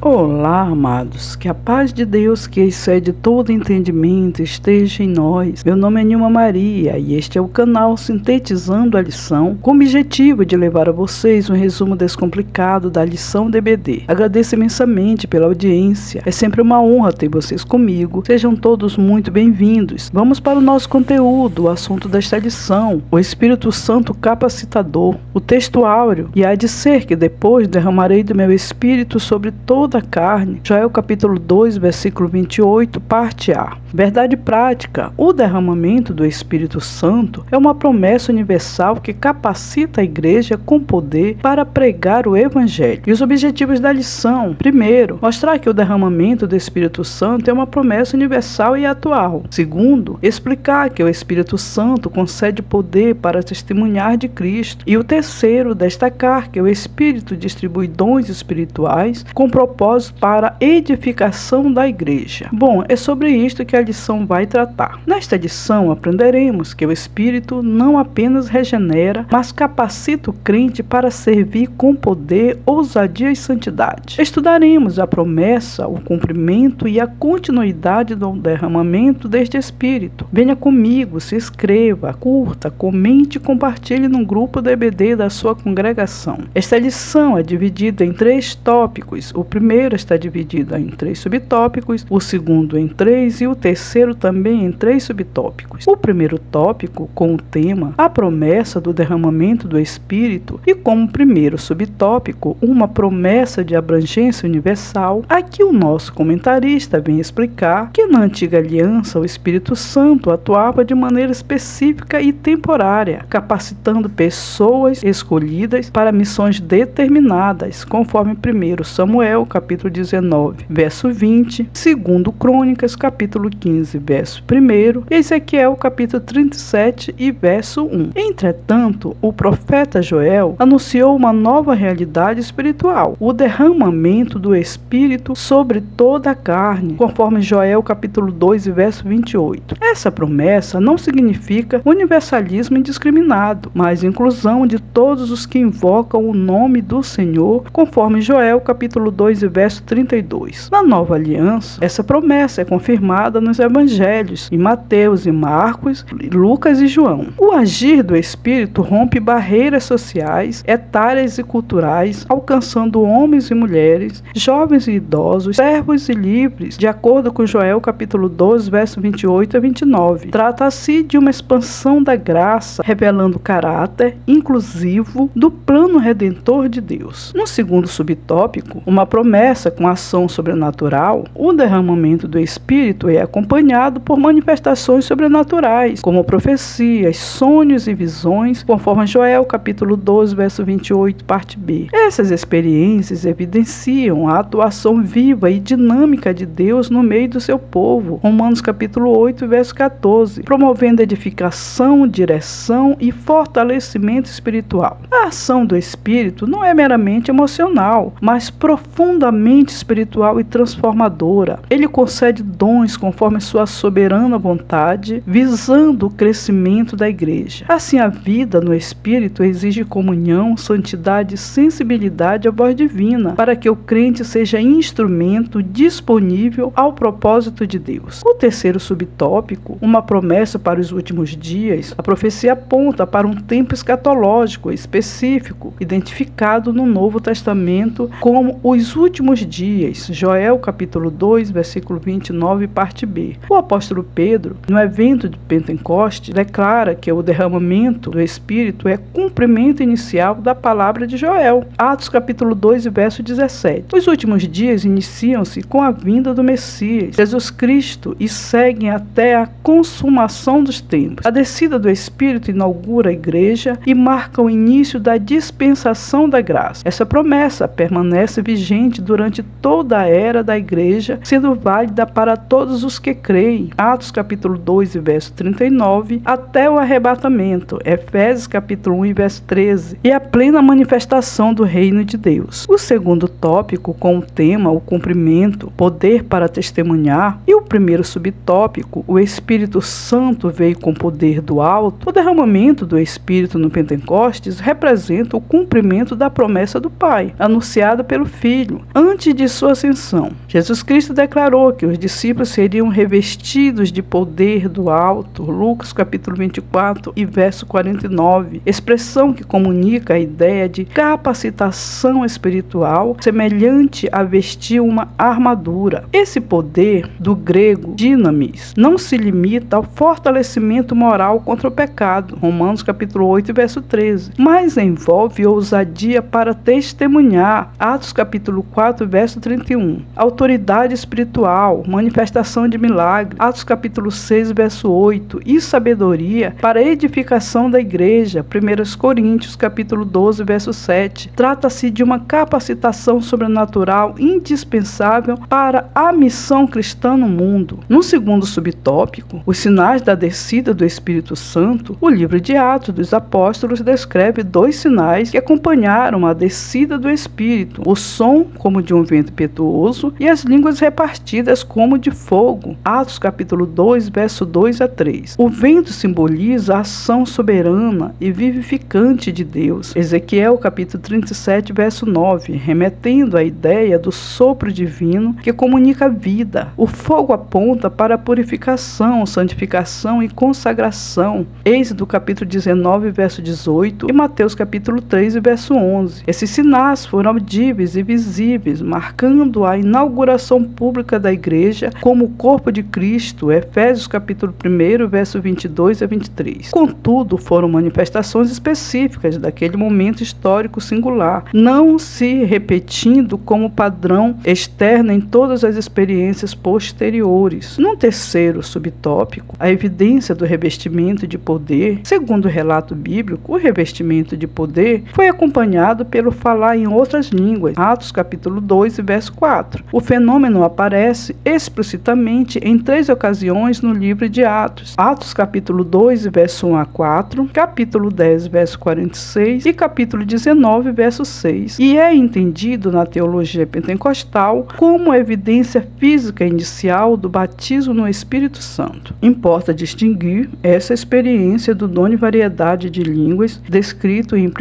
Olá, amados, que a paz de Deus, que excede todo entendimento, esteja em nós. Meu nome é Nilma Maria e este é o canal Sintetizando a Lição, com o objetivo de levar a vocês um resumo descomplicado da lição DBD. Agradeço imensamente pela audiência, é sempre uma honra ter vocês comigo, sejam todos muito bem-vindos. Vamos para o nosso conteúdo, o assunto desta lição, o Espírito Santo capacitador, o texto áureo, e há de ser que depois derramarei do meu Espírito sobre toda a carne. Joel capítulo 2, versículo 28, parte A. Verdade prática: o derramamento do Espírito Santo é uma promessa universal que capacita a igreja com poder para pregar o Evangelho. E os objetivos da lição: primeiro, mostrar que o derramamento do Espírito Santo é uma promessa universal e atual. Segundo, explicar que o Espírito Santo concede poder para testemunhar de Cristo. E o terceiro, destacar que o Espírito distribui dons espirituais com propósito para edificação da igreja. Bom, é sobre isto que a lição vai tratar. Nesta lição aprenderemos que o Espírito não apenas regenera, mas capacita o crente para servir com poder, ousadia e santidade. Estudaremos a promessa, o cumprimento e a continuidade do derramamento deste Espírito. Venha comigo, se inscreva, curta, comente e compartilhe no grupo DBD da sua congregação. Esta lição é dividida em 3 tópicos. O primeiro está dividido em 3 subtópicos, o segundo em 3 e o terceiro também em 3 subtópicos. O primeiro tópico, com o tema A Promessa do Derramamento do Espírito, e como primeiro subtópico, uma promessa de abrangência universal. Aqui o nosso comentarista vem explicar que na antiga aliança o Espírito Santo atuava de maneira específica e temporária, capacitando pessoas escolhidas para missões determinadas, conforme 1 Samuel capítulo 19, verso 20, 2 Crônicas, capítulo 15, verso 1, e Ezequiel, capítulo 37 e verso 1. Entretanto, o profeta Joel anunciou uma nova realidade espiritual, o derramamento do Espírito sobre toda a carne, conforme Joel, capítulo 2, verso 28. Essa promessa não significa universalismo indiscriminado, mas inclusão de todos os que invocam o nome do Senhor, conforme Joel, capítulo 2, verso 32. Na nova aliança, essa promessa é confirmada nos evangelhos, em Mateus e Marcos, Lucas e João. O agir do Espírito rompe barreiras sociais, etárias e culturais, alcançando homens e mulheres, jovens e idosos, servos e livres, de acordo com Joel capítulo 12, verso 28 a 29. Trata-se de uma expansão da graça, revelando o caráter inclusivo do plano redentor de Deus. No segundo subtópico, uma promessa com ação sobrenatural, o derramamento do Espírito é acompanhado por manifestações sobrenaturais, como profecias, sonhos e visões, conforme Joel capítulo 12, verso 28, parte B. Essas experiências evidenciam a atuação viva e dinâmica de Deus no meio do seu povo, Romanos capítulo 8, verso 14, promovendo edificação, direção e fortalecimento espiritual. A ação do Espírito não é meramente emocional, mas profundamente espiritual e transformadora. Ele concede dons conforme sua soberana vontade, visando o crescimento da igreja. Assim, a vida no Espírito exige comunhão, santidade e sensibilidade à voz divina, para que o crente seja instrumento disponível ao propósito de Deus. O terceiro subtópico, uma promessa para os últimos dias, a profecia aponta para um tempo escatológico específico, identificado no Novo Testamento como os últimos dias, Joel capítulo 2, versículo 29, parte B. O apóstolo Pedro, no evento de Pentecostes, declara que o derramamento do Espírito é cumprimento inicial da palavra de Joel, Atos capítulo 2, verso 17. Os últimos dias iniciam-se com a vinda do Messias, Jesus Cristo, e seguem até a consumação dos tempos. A descida do Espírito inaugura a igreja e marca o início da dispensação da graça. Essa promessa permanece vigente durante toda a era da igreja, sendo válida para todos os que creem. Atos capítulo 2, verso 39, até o arrebatamento. Efésios capítulo 1, verso 13, e a plena manifestação do reino de Deus. O segundo tópico, com o tema o cumprimento, poder para testemunhar, e o primeiro subtópico, o Espírito Santo veio com poder do alto. O derramamento do Espírito no Pentecostes representa o cumprimento da promessa do Pai, anunciada pelo Filho, antes de sua ascensão. Jesus Cristo declarou que os discípulos seriam revestidos de poder do alto, Lucas capítulo 24 e verso 49, expressão que comunica a ideia de capacitação espiritual semelhante a vestir uma armadura. Esse poder, do grego dinamis, não se limita ao fortalecimento moral contra o pecado, Romanos capítulo 8 e verso 13, mas envolve ousadia para testemunhar, Atos capítulo 4 verso 31, autoridade espiritual, manifestação de milagre, Atos capítulo 6 verso 8, e sabedoria para a edificação da igreja, 1 Coríntios capítulo 12 verso 7. Trata-se de uma capacitação sobrenatural indispensável para a missão cristã no mundo. No segundo subtópico, os sinais da descida do Espírito Santo, o livro de Atos dos Apóstolos descreve 2 sinais que acompanharam a descida do Espírito: o som como de um vento impetuoso e as línguas repartidas como de fogo. Atos capítulo 2, verso 2 a 3. O vento simboliza a ação soberana e vivificante de Deus. Ezequiel capítulo 37, verso 9, remetendo à ideia do sopro divino que comunica vida. O fogo aponta para a purificação, santificação e consagração. Êxodo capítulo 19, verso 18 e Mateus capítulo 3, verso 11. Esses sinais foram audíveis e visíveis, marcando a inauguração pública da igreja como o corpo de Cristo, Efésios capítulo 1, verso 22 a 23. Contudo, foram manifestações específicas daquele momento histórico singular, não se repetindo como padrão externo em todas as experiências posteriores. Num terceiro subtópico, a evidência do revestimento de poder. Segundo o relato bíblico, o revestimento de poder foi acompanhado pelo falar em outras línguas, Atos capítulo 2 e verso 4. O fenômeno aparece explicitamente em 3 ocasiões no livro de Atos. Atos capítulo 2, verso 1 a 4, capítulo 10, verso 46 e capítulo 19, verso 6. E é entendido na teologia pentecostal como evidência física inicial do batismo no Espírito Santo. Importa distinguir essa experiência do dom de variedade de línguas descrito em 1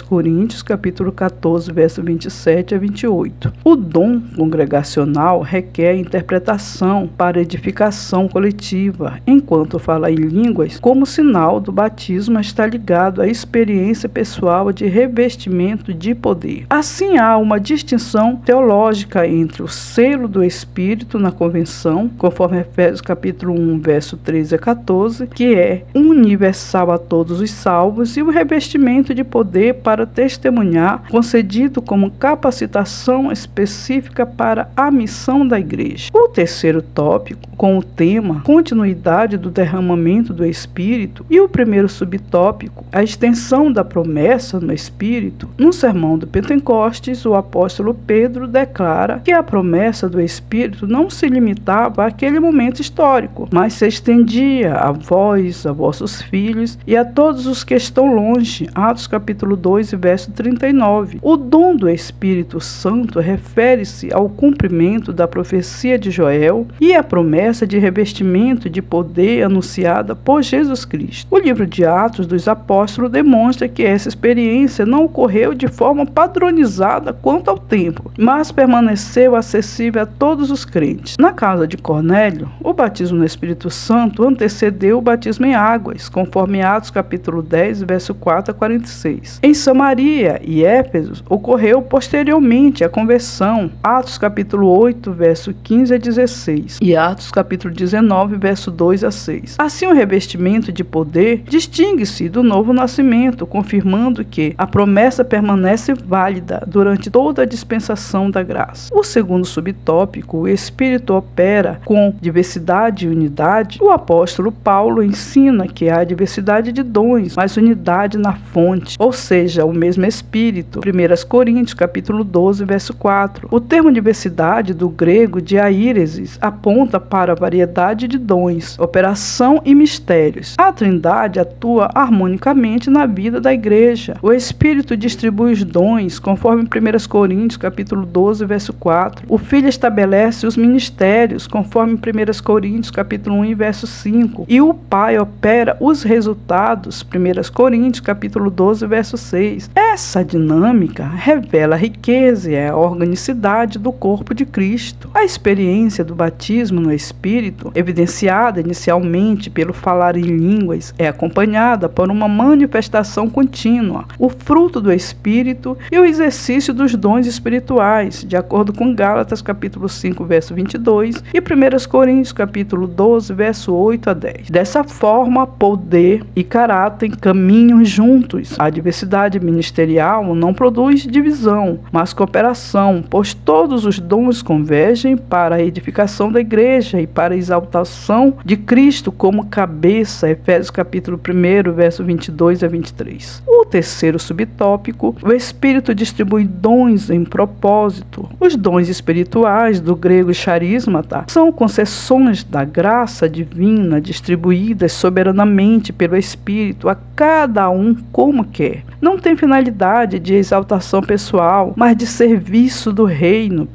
Coríntios capítulo 14, verso 27 a 28. O dom congregacional requer interpretação para edificação coletiva, enquanto falar em línguas, como sinal do batismo, está ligado à experiência pessoal de revestimento de poder. Assim, há uma distinção teológica entre o selo do Espírito na convenção, conforme Efésios capítulo 1, verso 13 a 14, que é universal a todos os salvos, e o revestimento de poder para testemunhar, concedido como capacitação específica para a missão da igreja. O terceiro tópico, com o tema continuidade do derramamento do Espírito, e o primeiro subtópico, a extensão da promessa no Espírito. No sermão do Pentecostes, o apóstolo Pedro declara que a promessa do Espírito não se limitava àquele momento histórico, mas se estendia a vós, a vossos filhos e a todos os que estão longe. Atos capítulo 2, verso 39. O dom do Espírito Santo refere-se ao cumprimento da profecia de Joel e à promessa de revestimento de poder anunciada por Jesus Cristo. O livro de Atos dos Apóstolos demonstra que essa experiência não ocorreu de forma padronizada quanto ao tempo, mas permaneceu acessível a todos os crentes. Na casa de Cornélio, o batismo no Espírito Santo antecedeu o batismo em águas, conforme Atos capítulo 10, verso 4 a 46. Em Samaria e Éfeso ocorreu posteriormente a conversão, Atos capítulo 8, verso 15 a 16, e Atos capítulo 19, verso 2 a 6. Assim, o revestimento de poder distingue-se do novo nascimento, confirmando que a promessa permanece válida durante toda a dispensação da graça. O segundo subtópico, o Espírito opera com diversidade e unidade. O apóstolo Paulo ensina que há diversidade de dons, mas unidade na fonte, ou seja, o mesmo Espírito. 1 Coríntios capítulo 12, verso 4. O termo diversidade do grego diaíresis aponta para a variedade de dons, operação e mistérios. A Trindade atua harmonicamente na vida da igreja. O Espírito distribui os dons, conforme 1 Coríntios capítulo 12, verso 4. O Filho estabelece os ministérios, conforme 1 Coríntios capítulo 1, verso 5. E o Pai opera os resultados, 1 Coríntios capítulo 12, verso 6. Essa dinâmica revela a riqueza e a organicidade do corpo de Cristo. A experiência do batismo no Espírito, evidenciada inicialmente pelo falar em línguas, é acompanhada por uma manifestação contínua, o fruto do Espírito e o exercício dos dons espirituais, de acordo com Gálatas capítulo 5, verso 22 e 1 Coríntios capítulo 12, verso 8 a 10. Dessa forma, poder e caráter caminham juntos. A diversidade ministerial não produz divisão, mas cooperação, pois todos os dons convergem para a edificação da igreja e para a exaltação de Cristo como cabeça, Efésios capítulo 1, verso 22 a 23. O terceiro subtópico, o Espírito distribui dons em propósito. Os dons espirituais, do grego charismata, são concessões da graça divina distribuídas soberanamente pelo Espírito a cada um como quer. Não tem finalidade de exaltação pessoal, mas de serviço do reino. 1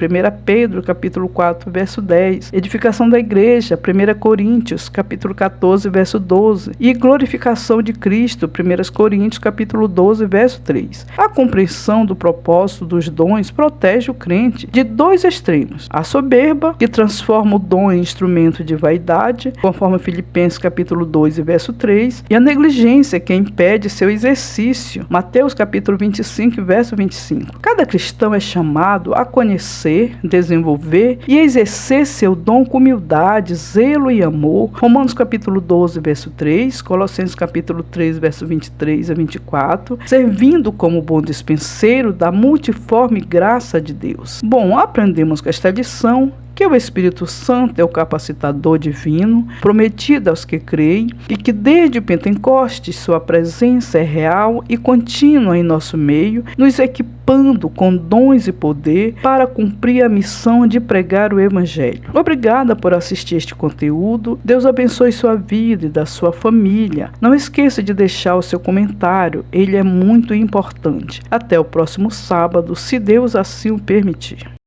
Pedro capítulo 4, verso 10. Edificação da igreja, 1 Coríntios capítulo 14, verso 12. E glorificação de Cristo, 1 Coríntios capítulo 12, verso 3. A compreensão do propósito dos dons protege o crente de dois extremos: a soberba, que transforma o dom em instrumento de vaidade, conforme Filipenses capítulo 2, verso 3, e a negligência, que impede seu exercício, Mateus capítulo 25, verso 25. Cada cristão é chamado a conhecer, desenvolver e exercer seu dom com humildade, zelo e amor, Romanos capítulo 12, verso 3, Colossenses capítulo 3, verso 23 a 24, servindo como bom dispenseiro da multiforme graça de Deus. Bom, aprendemos com esta lição que o Espírito Santo é o capacitador divino, prometido aos que creem, e que desde o Pentecostes sua presença é real e contínua em nosso meio, nos equipando com dons e poder para cumprir a missão de pregar o Evangelho. Obrigada por assistir este conteúdo. Deus abençoe sua vida e da sua família. Não esqueça de deixar o seu comentário, ele é muito importante. Até o próximo sábado, se Deus assim o permitir.